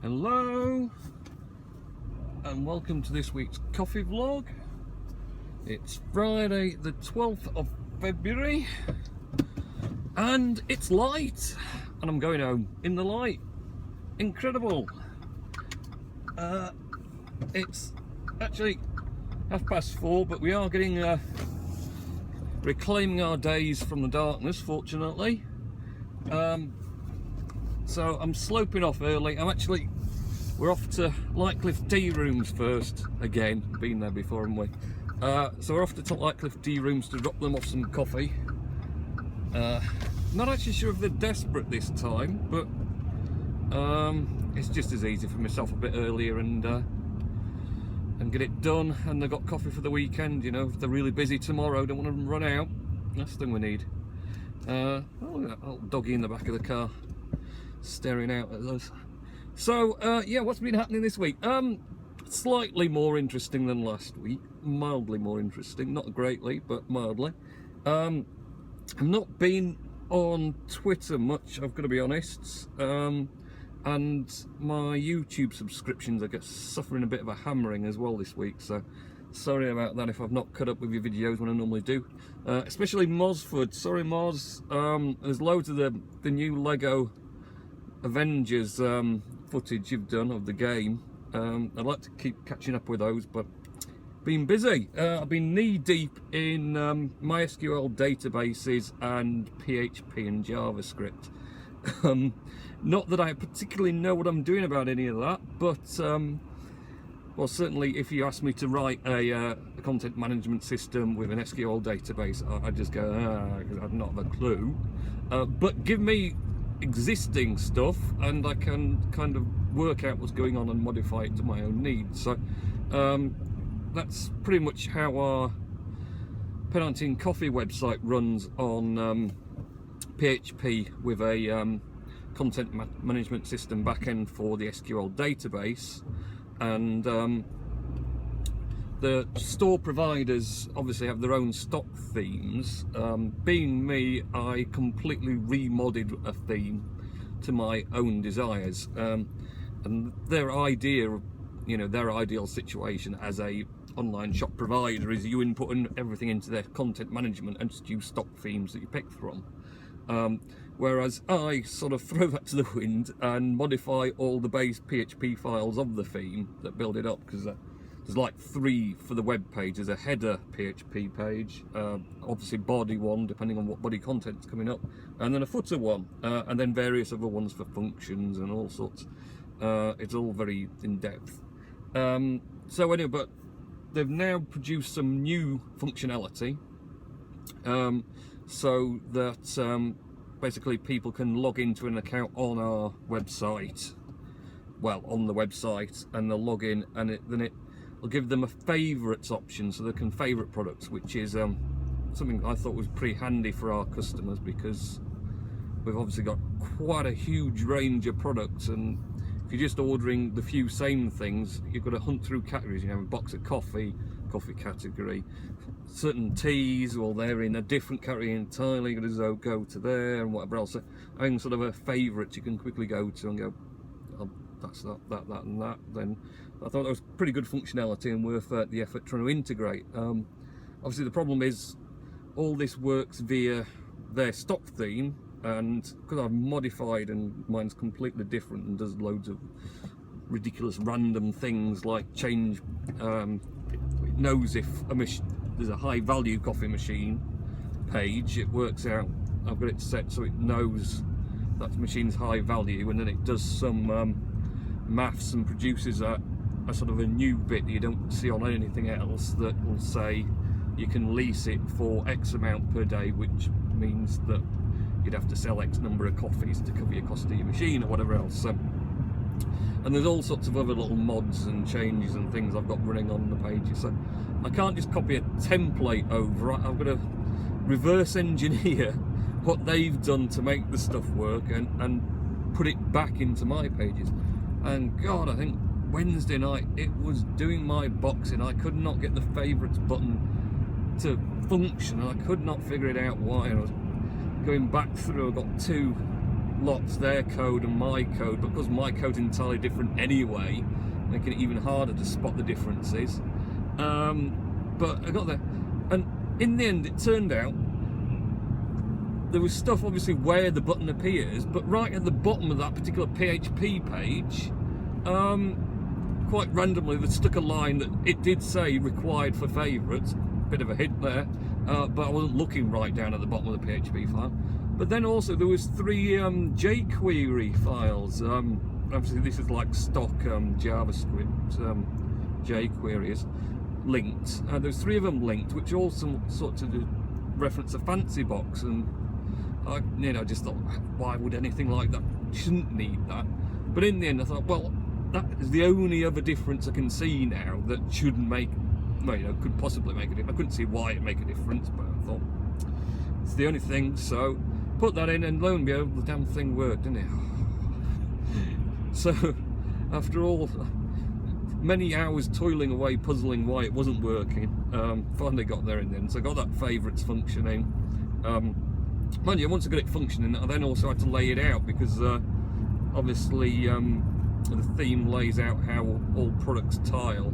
Hello and welcome to this week's coffee vlog. It's Friday the 12th of February and it's light and I'm going home in the light. Incredible. It's actually 4:30, but we are getting reclaiming our days from the darkness, fortunately. So I'm sloping off early. We're off to Lightcliff Tea Rooms first. Again, been there before, haven't we? So we're off to Lightcliff Tea Rooms to drop them off some coffee. Not actually sure if they're desperate this time, but it's just as easy for myself a bit earlier and get it done. And they've got coffee for the weekend, you know. If they're really busy tomorrow, don't want to run out. That's the thing we need. Oh, little doggy in the back of the car, staring out at us. So yeah, what's been happening this week? Slightly more interesting than last week, mildly more interesting, not greatly but mildly. I've not been on Twitter much, I've got to be honest, and my YouTube subscriptions, I guess, suffering a bit of a hammering as well this week, so sorry about that if I've not cut up with your videos when I normally do. Especially Mosford, sorry Moz. There's loads of the new Lego Avengers footage you've done of the game. I'd like to keep catching up with those, but been busy. I've been knee deep in MySQL databases and PHP and JavaScript. Not that I particularly know what I'm doing about any of that, but well, certainly if you ask me to write a content management system with an SQL database, I'd just go, because I'd not have a clue. But give me existing stuff and I can kind of work out what's going on and modify it to my own needs. So that's pretty much how our Penalty Coffee website runs on PHP with a content management system backend for the SQL database. And the store providers obviously have their own stock themes. Being me, I completely remodded a theme to my own desires, and their idea, you know, their ideal situation as a online shop provider is you input everything into their content management and just use stock themes that you pick from. Whereas I sort of throw that to the wind and modify all the base PHP files of the theme that build it up, because there's like 3 for the web page. There's a header PHP page, obviously body one depending on what body content's coming up, and then a footer one, and then various other ones for functions and all sorts. It's all very in-depth. So anyway, but they've now produced some new functionality, so that basically people can log into an account on our website, well, on the website, and they'll log in, and then it will give them a favourites option, so they can favourite products, which is something I thought was pretty handy for our customers, because we've obviously got quite a huge range of products, and if you're just ordering the few same things, you've got to hunt through categories. You have a box of coffee category, certain teas, well, they're in a different category entirely, you've got to go to there and whatever else. So having sort of a favourite you can quickly go to and go, oh, that's that and that. Then I thought that was pretty good functionality and worth the effort trying to integrate. Obviously the problem is all this works via their stock theme, and because I've modified and mine's completely different and does loads of ridiculous random things like change, it knows if there's a high value coffee machine page, it works out, I've got it set so it knows that machine's high value, and then it does some maths and produces a sort of a new bit that you don't see on anything else, that will say you can lease it for X amount per day, which means that you'd have to sell X number of coffees to cover your cost of your machine or whatever else. So, and there's all sorts of other little mods and changes and things I've got running on the pages, so I can't just copy a template over. I've got to reverse engineer what they've done to make the stuff work and put it back into my pages. And God, I think Wednesday night it was doing my boxing. I could not get the favourites button to function, and I could not figure it out why. And I was going back through, I got 2 lots, their code and my code, but because my code's entirely different anyway, making it even harder to spot the differences. But I got there, and in the end it turned out there was stuff obviously where the button appears, but right at the bottom of that particular PHP page, quite randomly they stuck a line that it did say required for favourites. Bit of a hint there, but I wasn't looking right down at the bottom of the PHP file. But then also there was 3 jQuery files. Obviously this is like stock JavaScript jQueries linked. There's 3 of them linked, which also sort of reference a fancy box, and I, just thought, why would anything like that? Shouldn't need that. But in the end, I thought, well, that is the only other difference I can see now that shouldn't make, well, could possibly make a difference. I couldn't see why it'd make a difference, but I thought it's the only thing. So put that in, and lo and behold, the damn thing worked, didn't it? So after all, many hours toiling away, puzzling why it wasn't working, finally got there in the end. So I got that favourites functioning. Mind you, once I got it functioning, I then also had to lay it out, because obviously the theme lays out how all products tile,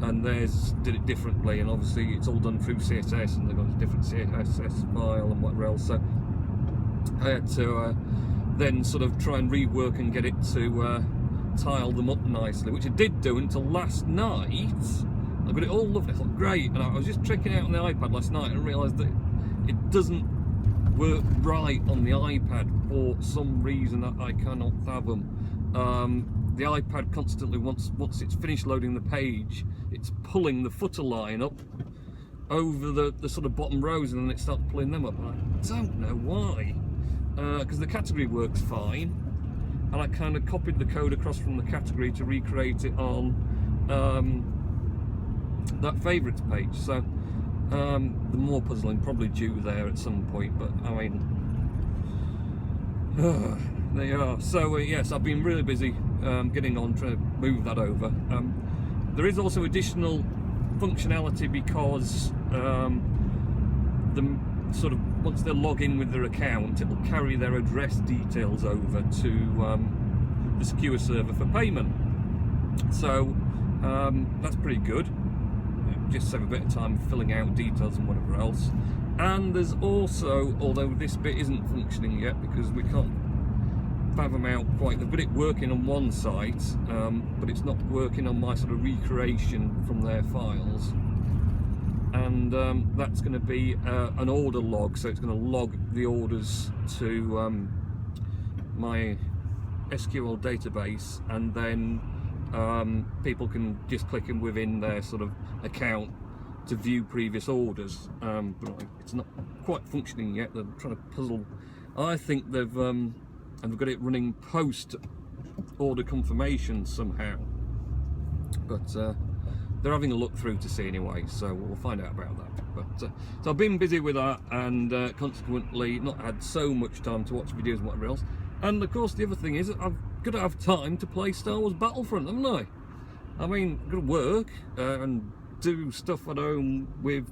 and theirs did it differently, and obviously it's all done through CSS, and they've got a different CSS file and whatever else. So I had to then sort of try and rework and get it to tile them up nicely, which I did do until last night. I got it all lovely. I thought, great, and I was just checking it out on the iPad last night and realised that it doesn't work right on the iPad for some reason that I cannot fathom. The iPad constantly, once it's finished loading the page, it's pulling the footer line up over the sort of bottom rows, and then it starts pulling them up. I don't know why, because the category works fine, and I kind of copied the code across from the category to recreate it on that favourites page. So the more puzzling probably due there at some point, but I mean, they are. So yes, I've been really busy getting on trying to move that over. There is also additional functionality, because the sort of, once they log in with their account, it will carry their address details over to the secure server for payment. So that's pretty good. Just save a bit of time filling out details and whatever else. And there's also, although this bit isn't functioning yet because we can't fathom out quite, they've got it working on one site, but it's not working on my sort of recreation from their files. And that's going to be an order log, so it's going to log the orders to my SQL database, and then people can just click in within their sort of account to view previous orders, but it's not quite functioning yet. They're trying to puzzle. I think they've got it running post order confirmation somehow, but they're having a look through to see anyway, so we'll find out about that. But so I've been busy with that, and consequently not had so much time to watch videos and whatever else. And of course the other thing is, I've got to have time to play Star Wars Battlefront, haven't I? I mean, I've got to work and do stuff at home with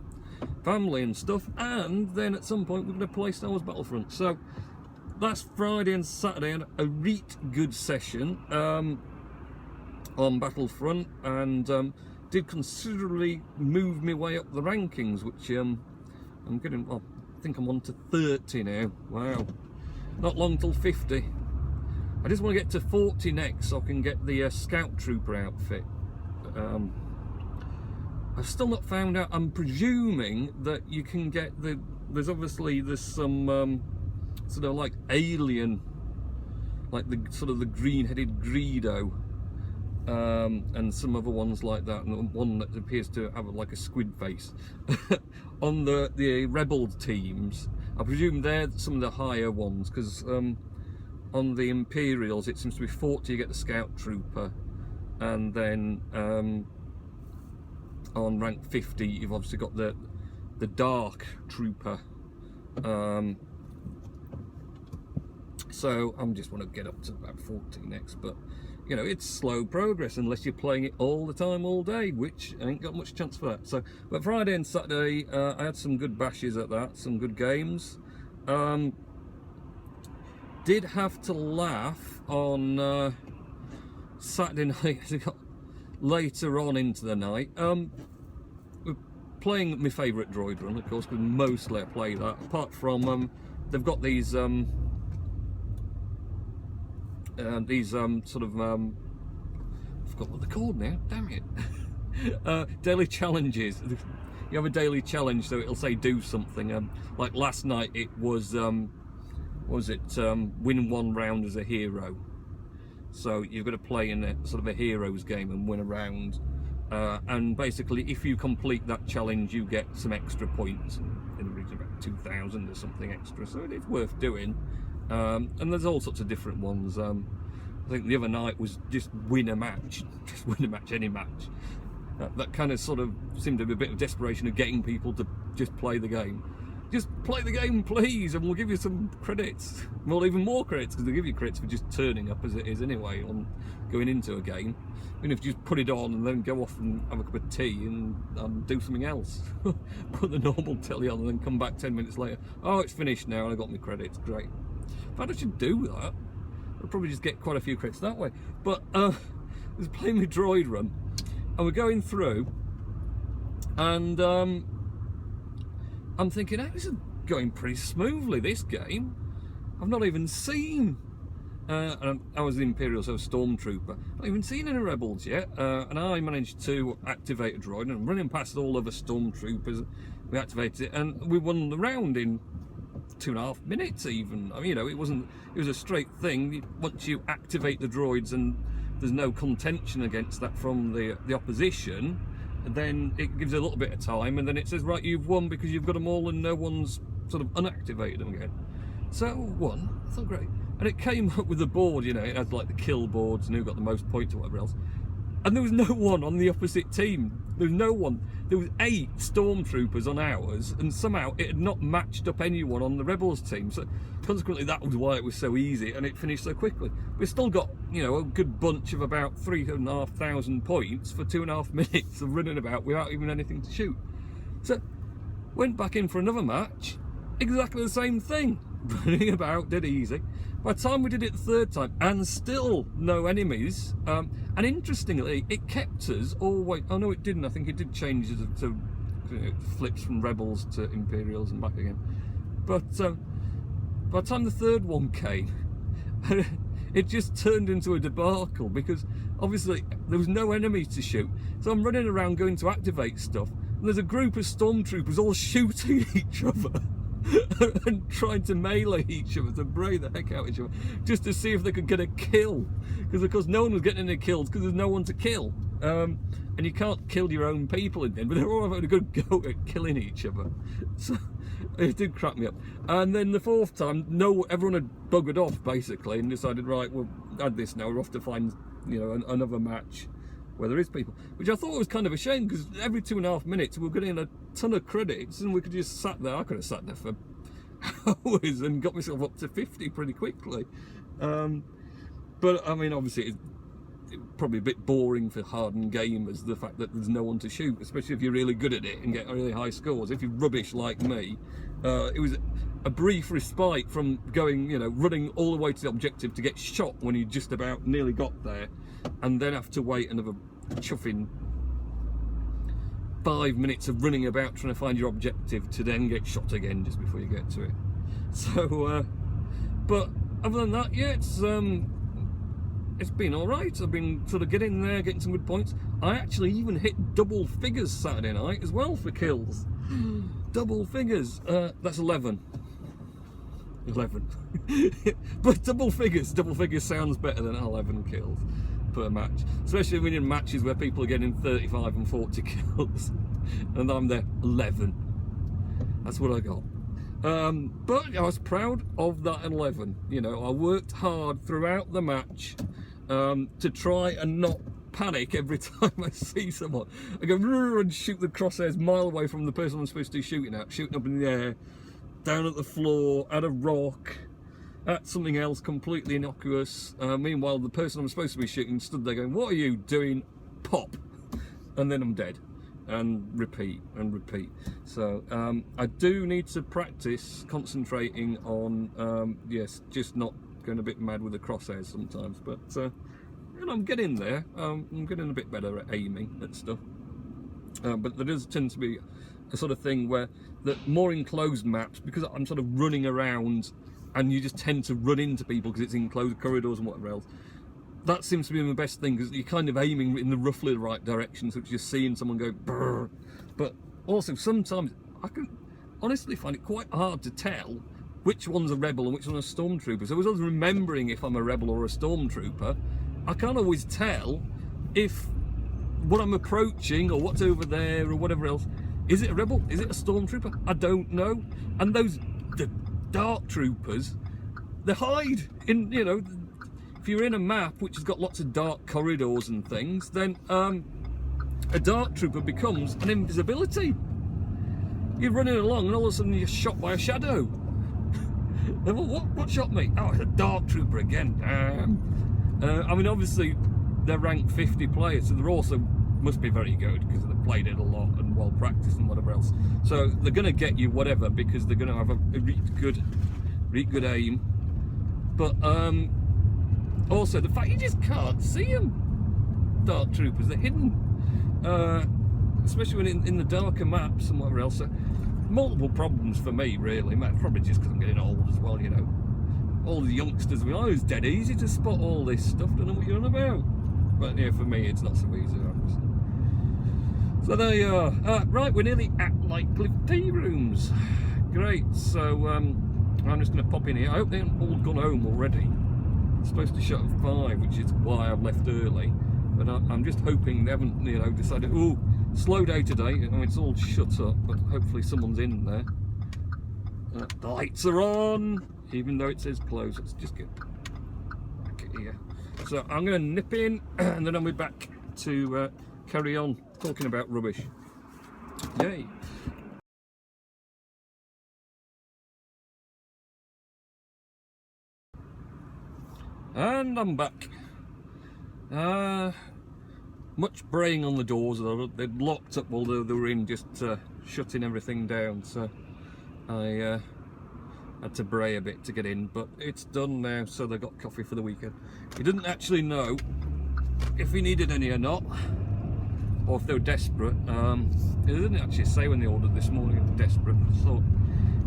family and stuff, and then at some point we're going to play Star Wars Battlefront. So last Friday and Saturday I had a reet good session on Battlefront, and did considerably move my way up the rankings, which I'm getting, well, I think I'm on to 30 now. Wow, not long till 50. I just want to get to 40 next so I can get the Scout Trooper outfit. I've still not found out. I'm presuming that you can get there's some sort of like alien, like the sort of the green-headed Greedo, and some other ones like that, and one that appears to have like a squid face on the rebel teams. I presume they're some of the higher ones, because on the Imperials it seems to be 40 you get the Scout Trooper, and then on rank 50 you've obviously got the Dark Trooper. So I'm just want to get up to about 40 next, but you know, it's slow progress unless you're playing it all the time, all day, which I ain't got much chance for that. So, but Friday and Saturday, I had some good bashes at that, some good games. did have to laugh on Saturday night as it got later on into the night. We're playing my favourite droid run, of course, because mostly I play that. Apart from they've got these sort of I forgot what they're called now. Damn it! Daily challenges. You have a daily challenge, so it'll say do something. Like last night, it was win 1 round as a hero. So you've got to play in a sort of a heroes game and win a round. And basically, if you complete that challenge, you get some extra points in the region of about 2,000 or something extra. So it's worth doing. And there's all sorts of different ones. I think the other night was just win a match, any match. That kind of sort of seemed to be a bit of desperation of getting people to just play the game. Just play the game, please, and we'll give you some credits. Well, even more credits, because they give you credits for just turning up as it is anyway on going into a game. Even if you just put it on and then go off and have a cup of tea and do something else. Put the normal telly on and then come back 10 minutes later. Oh, it's finished now and I got my credits. Great. In fact, I should do that. I'll probably just get quite a few credits that way. But I was playing my droid run. And we're going through, and I'm thinking, oh, this is going pretty smoothly, this game. I've not even seen, and I was the Imperial, so Stormtrooper. I've not even seen any Rebels yet, and I managed to activate a droid, and I'm running past all other Stormtroopers. We activated it, and we won the round in 2.5 minutes even. I mean, you know, it was a straight thing. Once you activate the droids and there's no contention against that from the opposition, then it gives a little bit of time, and then it says, right, you've won because you've got them all and no one's sort of unactivated them again. So won. I thought, great. And it came up with the board, you know, it had like the kill boards and who got the most points or whatever else. And there was no one on the opposite team. There was no one. There was 8 Stormtroopers on ours, and somehow it had not matched up anyone on the Rebels team. So consequently, that was why it was so easy, and it finished so quickly. We've still got, you know, a good bunch of about 3,500 points for 2.5 minutes of running about without even anything to shoot. So went back in for another match, exactly the same thing. Running about, dead easy. By the time we did it the 3rd time, and still no enemies, and interestingly, it kept us all way. Oh no, it didn't. I think it did change it to it flips from Rebels to Imperials and back again. But by the time the 3rd one came, it just turned into a debacle, because obviously there was no enemies to shoot. So I'm running around going to activate stuff, and there's a group of Stormtroopers all shooting each other. And trying to melee each other, to bray the heck out of each other, just to see if they could get a kill. Because of course no one was getting any kills because there's no one to kill. And you can't kill your own people in the end, but they're all having a good go at killing each other. So it did crack me up. And then the 4th time, everyone had buggered off basically and decided, right, we'll add this now. We're off to find, you know, another match where there is people, which I thought was kind of a shame, because every 2.5 minutes we were getting a ton of credits and we could just sat there. I could have sat there for hours and got myself up to 50 pretty quickly. But I mean, obviously it's probably a bit boring for hardened gamers, the fact that there's no one to shoot, especially if you're really good at it and get really high scores. If you're rubbish like me, it was a brief respite from going, you know, running all the way to the objective to get shot when you just about nearly got there, and then have to wait another chuffing 5 minutes of running about trying to find your objective to then get shot again just before you get to it. So, but other than that, yeah, it's been all right. I've been sort of getting there, getting some good points. I actually even hit double figures Saturday night as well for kills. Double figures. That's 11. 11. But double figures sounds better than 11 kills per match, especially when you're in matches where people are getting 35 and 40 kills and I'm there 11. That's what I got. But I was proud of that 11. You know, I worked hard throughout the match to try and not panic every time I see someone. I go and shoot the crosshairs mile away from the person I'm supposed to be shooting at, shooting up in the air, down at the floor, at a rock, at something else completely innocuous. Meanwhile, the person I'm supposed to be shooting stood there going, "What are you doing?" Pop, and then I'm dead, and repeat and repeat. So I do need to practice concentrating on yes, just not going a bit mad with the crosshairs sometimes, but you know, I'm getting there. I'm getting a bit better at aiming at stuff. But there does tend to be a sort of thing where the more enclosed maps, because I'm sort of running around and you just tend to run into people because it's enclosed corridors and whatever else. That seems to be the best thing, because you're kind of aiming in the roughly right direction, so it's just seeing someone go brrr. But also sometimes I can honestly find it quite hard to tell which one's a rebel and which one's a stormtrooper. So as I was remembering if I'm a rebel or a stormtrooper, I can't always tell if what I'm approaching or what's over there or whatever else, is it a rebel? Is it a stormtrooper? I don't know. And the dark troopers, they hide in, you know, if you're in a map which has got lots of dark corridors and things, then a dark trooper becomes an invisibility. You're running along and all of a sudden you're shot by a shadow. What shot me? Oh, it's a dark trooper again. I mean, obviously they're ranked 50 players, so they're also must be very good because they've played it a lot and well practiced and whatever else. So they're going to get you whatever, because they're going to have a really good aim. But also the fact you just can't see them, dark troopers, they're hidden, especially when in the darker maps and whatever else. So multiple problems for me, really. Probably just because I'm getting old as well, you know. All the youngsters, I mean, oh, it's dead easy to spot all this stuff, don't know what you're on about. But yeah, for me it's not so easy, obviously. So there you are. Right, we're nearly at Lightcliff tea rooms. Great, so I'm just going to pop in here. I hope they haven't all gone home already. It's supposed to shut at 5, which is why I've left early. But I'm just hoping they haven't, you know, decided, oh, slow day today. I mean, it's all shut up, but hopefully someone's in there. The lights are on, even though it says closed. Let's just get back here. So I'm going to nip in, and then I'll be back to carry on talking about rubbish. Yay! And I'm back. Much braying on the doors. They'd locked up while they were in, just shutting everything down. So I had to bray a bit to get in, but it's done now. So they got coffee for the weekend. He didn't actually know if he needed any or not, or if they were desperate. He didn't actually say when they ordered this morning if they're desperate. So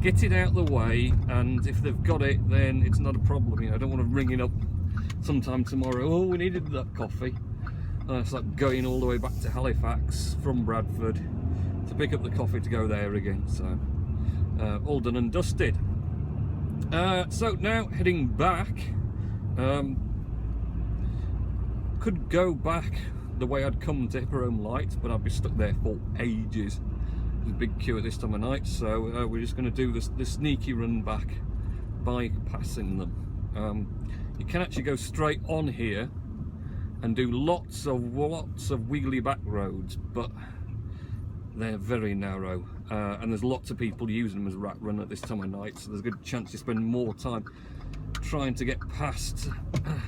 get it out of the way, and if they've got it, then it's not a problem. You know, I don't want to ring it up sometime tomorrow. Oh, we needed that coffee. It's like going all the way back to Halifax from Bradford to pick up the coffee to go there again. So all done and dusted. So now heading back. Could go back the way I'd come to Hippodrome Lights, but I'd be stuck there for ages. There's a big queue at this time of night, so we're just going to do this sneaky run back by passing them. You can actually go straight on here and do lots of wiggly back roads, but they're very narrow, and there's lots of people using them as rat run at this time of night, so there's a good chance you spend more time trying to get past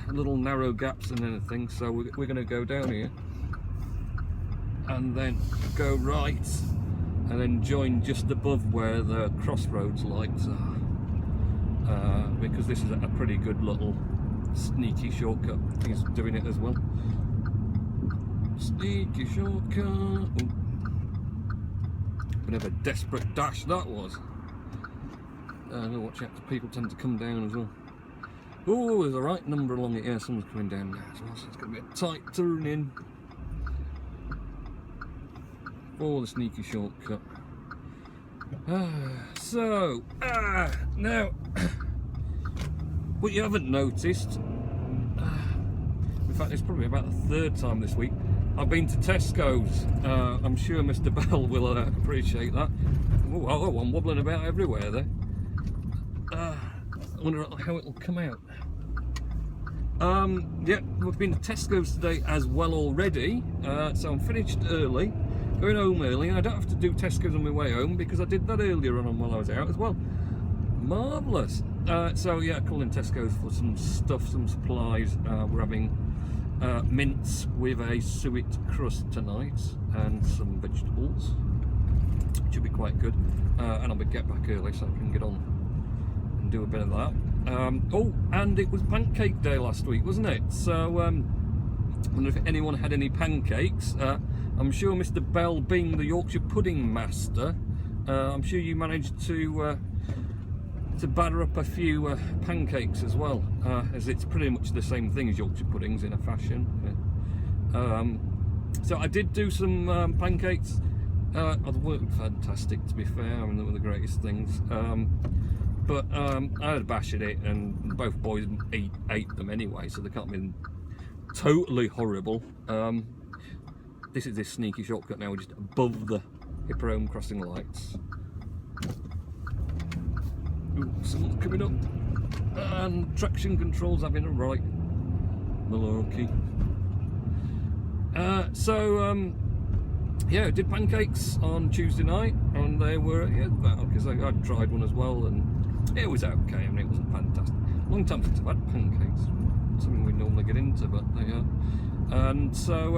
little narrow gaps and anything. So we're going to go down here and then go right and then join just above where the crossroads lights are, because this is a pretty good little sneaky shortcut. He's doing it as well. Sneaky shortcut. Ooh. Bit of a desperate dash that was. Watch out, people tend to come down as well. Oh, there's a right number along it. Yeah, someone's coming down now as well, so it's going to be a tight turn in for the sneaky shortcut. Now, what you haven't noticed, in fact it's probably about the third time this week, I've been to Tesco's. I'm sure Mr. Bell will appreciate that. Oh, I'm wobbling about everywhere there. I wonder how it'll come out. Yeah, we've been to Tesco's today as well already, so I'm finished early, going home early, and I don't have to do Tesco's on my way home because I did that earlier on while I was out as well. Marvellous. So yeah, I called in Tesco's for some stuff, some supplies. We're having mince with a suet crust tonight and some vegetables, which will be quite good. And I'll get back early so I can get on and do a bit of that. Oh, and it was pancake day last week, wasn't it? So I wonder if anyone had any pancakes. I'm sure Mr. Bell, being the Yorkshire pudding master, I'm sure you managed to batter up a few pancakes as well, as it's pretty much the same thing as Yorkshire puddings in a fashion. So I did do some pancakes. They weren't fantastic, to be fair. I mean, they were the greatest things. But I had a bash at it, and both boys ate them anyway, so they can't have been totally horrible. This is this sneaky shortcut now, just above the Hippodrome crossing lights. Ooh, someone's coming up, and traction control's having a right malarkey. Yeah, I did pancakes on Tuesday night, and they were, because I'd tried one as well, and it was okay. I mean, it wasn't fantastic. Long time since I've had pancakes, something we normally get into, but they are. And so,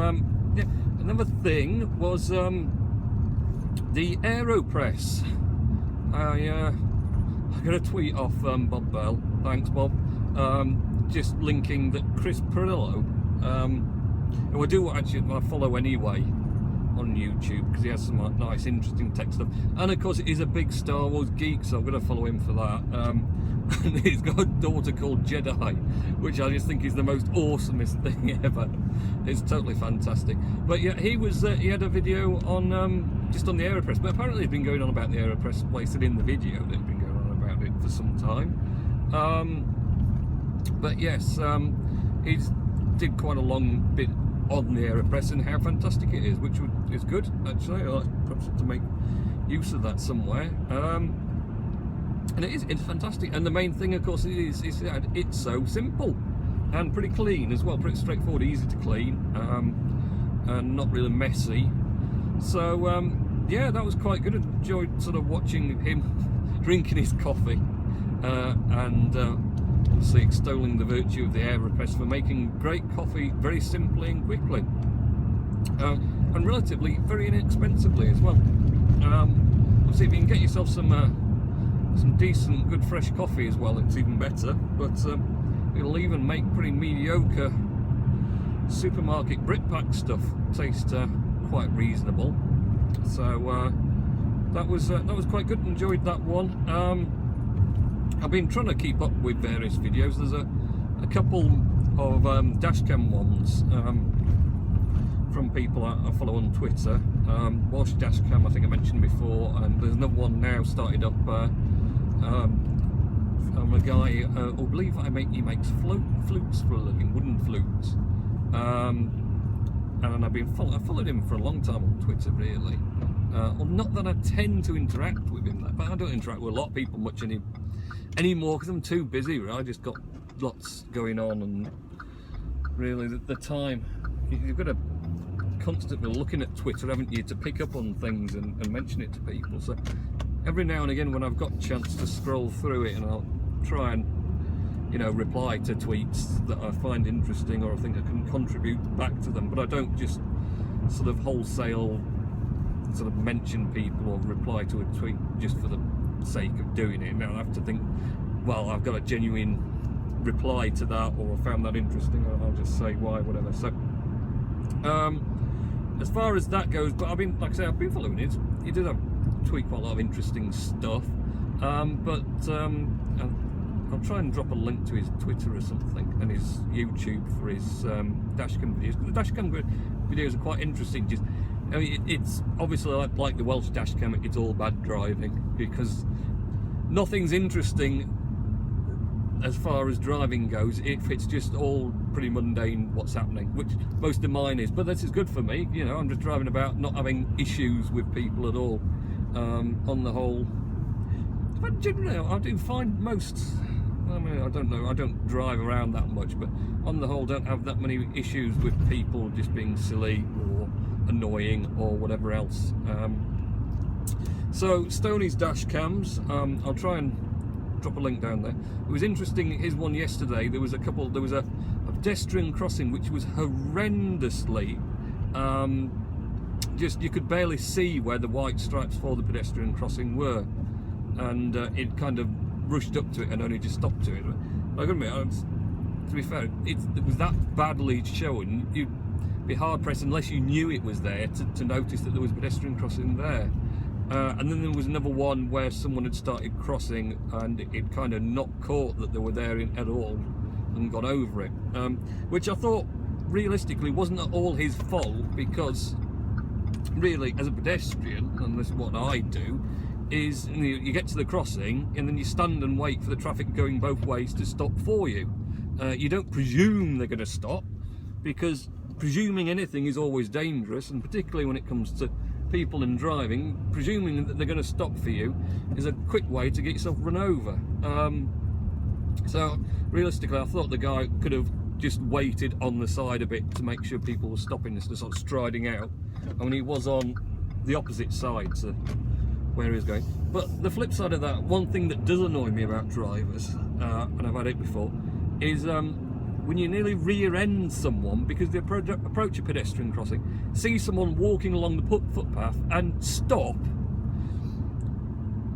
yeah, another thing was the Aeropress. I got a tweet off Bob Bell, thanks Bob, just linking that Chris Perillo, who I do actually I follow anyway on YouTube, because he has some nice interesting tech stuff, and of course he's a big Star Wars geek, so I'm going to follow him for that. And he's got a daughter called Jedi, which I just think is the most awesomest thing ever. It's totally fantastic. But yeah, he had a video on just on the Aeropress, but apparently he's been going on about the Aeropress, wasted in the video that he's been going on about it for some time. But yes, he did quite a long bit on the Aeropress and how fantastic it is, which is good actually. I like perhaps to make use of that somewhere. And it's fantastic, and the main thing of course is that it's so simple and pretty clean as well, pretty straightforward, easy to clean, and not really messy. So yeah, that was quite good. I enjoyed sort of watching him drinking his coffee, and obviously extolling the virtue of the Aeropress for making great coffee very simply and quickly, and relatively very inexpensively as well. Obviously if you can get yourself some decent good fresh coffee as well, it's even better, but it'll even make pretty mediocre supermarket Britpack stuff taste quite reasonable. So that was quite good. Enjoyed that one. I've been trying to keep up with various videos. There's a couple of dashcam ones from people I follow on Twitter. Welsh Dashcam, I think I mentioned before, and there's another one now started up from a guy who I believe he makes flutes for a living, wooden flutes. And I followed him for a long time on Twitter, really. Well, not that I tend to interact with him, but I don't interact with a lot of people much anymore because I'm too busy. Really. I just got lots going on, and really the time, you've got to constantly looking at Twitter, haven't you, to pick up on things and mention it to people. So every now and again when I've got a chance to scroll through it, and I'll try and reply to tweets that I find interesting or I think I can contribute back to them, but I don't just sort of wholesale sort of mention people or reply to a tweet just for the sake of doing it. Now I have to think, well, I've got a genuine reply to that, or I found that interesting, or I'll just say why, whatever. So as far as that goes, but I've been following it. He did tweet quite a lot of interesting stuff, but I'll try and drop a link to his Twitter or something, and his YouTube for his dashcam videos, because the dashcam videos are quite interesting. Just, I mean, it's obviously like the Welsh dashcam, it's all bad driving, because nothing's interesting as far as driving goes if it's just all pretty mundane what's happening, which most of mine is. But this is good for me, I'm just driving about not having issues with people at all. On the whole, but generally I do find most, I mean, I don't know, I don't drive around that much, but on the whole don't have that many issues with people just being silly or annoying or whatever else. So Stoney's dash cams, I'll try and drop a link down there. It was interesting, his one yesterday, there was a pedestrian crossing which was horrendously just, you could barely see where the white stripes for the pedestrian crossing were, and it kind of rushed up to it and only just stopped to it. I gotta admit, to be fair, it was that badly shown. You'd be hard pressed unless you knew it was there to notice that there was a pedestrian crossing there. And then there was another one where someone had started crossing and it kind of not caught that they were there at all and got over it, which I thought realistically wasn't at all his fault, because really as a pedestrian, and this is what I do, is you get to the crossing and then you stand and wait for the traffic going both ways to stop for you. You don't presume they're going to stop, because presuming anything is always dangerous, and particularly when it comes to people and driving, presuming that they're going to stop for you is a quick way to get yourself run over. So realistically, I thought the guy could have just waited on the side a bit to make sure people were stopping instead of sort of striding out. I mean, he was on the opposite side to where he was going. But the flip side of that, one thing that does annoy me about drivers, and I've had it before, is when you nearly rear end someone because they approach a pedestrian crossing, see someone walking along the footpath and stop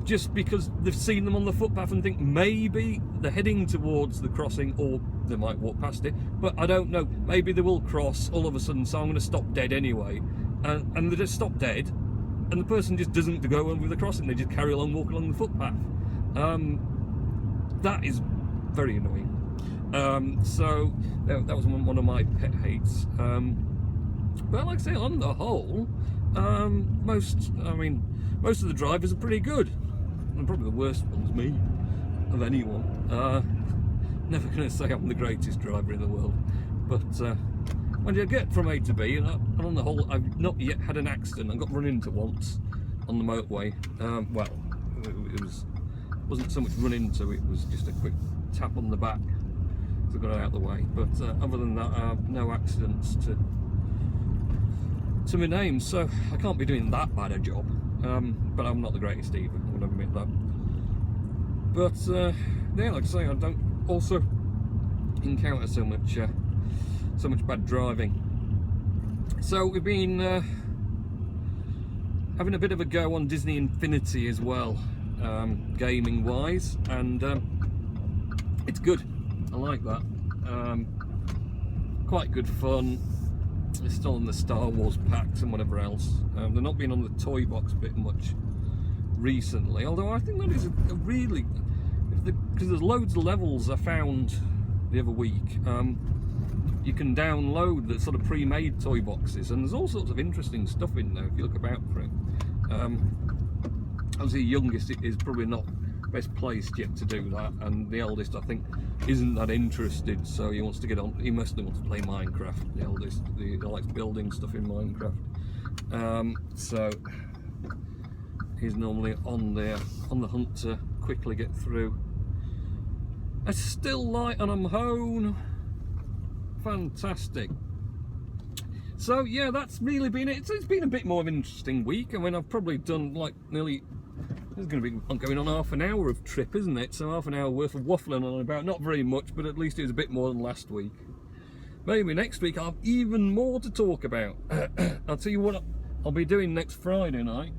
just because they've seen them on the footpath and think maybe they're heading towards the crossing, or they might walk past it, but I don't know, maybe they will cross all of a sudden, so I'm going to stop dead anyway. And they just stop dead, and the person just doesn't go over the crossing, they just carry along walking along the footpath. That is very annoying. So that was one of my pet hates. But like I say, on the whole, most of the drivers are pretty good. And probably the worst one's me, of anyone. Never going to say I'm the greatest driver in the world, but when you get from A to B, and on the whole, I've not yet had an accident. I got run into once on the motorway. Well, it wasn't so much run into, it was just a quick tap on the back, so I got it out of the way. But other than that, no accidents to my name, so I can't be doing that bad a job. But I'm not the greatest either, I'm going to admit that. But yeah, like I say, I don't also encounter so much bad driving. So we've been having a bit of a go on Disney Infinity as well, gaming wise, and it's good. I like that. Quite good fun. It's still on the Star Wars packs and whatever else. They're not been on the toy box bit much recently, although I think that is a really, because there's loads of levels I found the other week. You can download the sort of pre-made toy boxes, and there's all sorts of interesting stuff in there if you look about for it. Obviously, the youngest is probably not best placed yet to do that, and the eldest I think isn't that interested, so he wants to get on. He mostly wants to play Minecraft. The eldest, he likes building stuff in Minecraft, so he's normally on the hunt to quickly get through. It's still light and I'm home. Fantastic. So yeah, that's really been it. It's been a bit more of an interesting week. I mean, I've probably done like nearly, there's going to be going on half an hour of trip, isn't it? So half an hour worth of waffling on about, not very much, but at least it was a bit more than last week. Maybe next week I'll have even more to talk about. I'll tell you what I'll be doing next Friday night,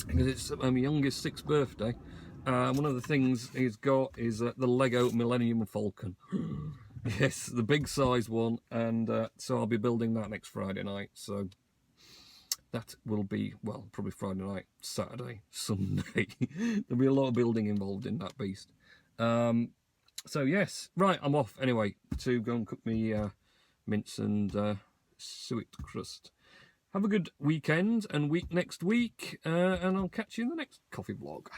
because it's my youngest 6th birthday. One of the things he's got is the Lego Millennium Falcon. Yes, the big size one, and so I'll be building that next Friday night. So that will be, well, probably Friday night, Saturday, Sunday. There'll be a lot of building involved in that beast. So yes, right, I'm off anyway to go and cook me mince and suet crust. Have a good weekend and next week, and I'll catch you in the next coffee vlog.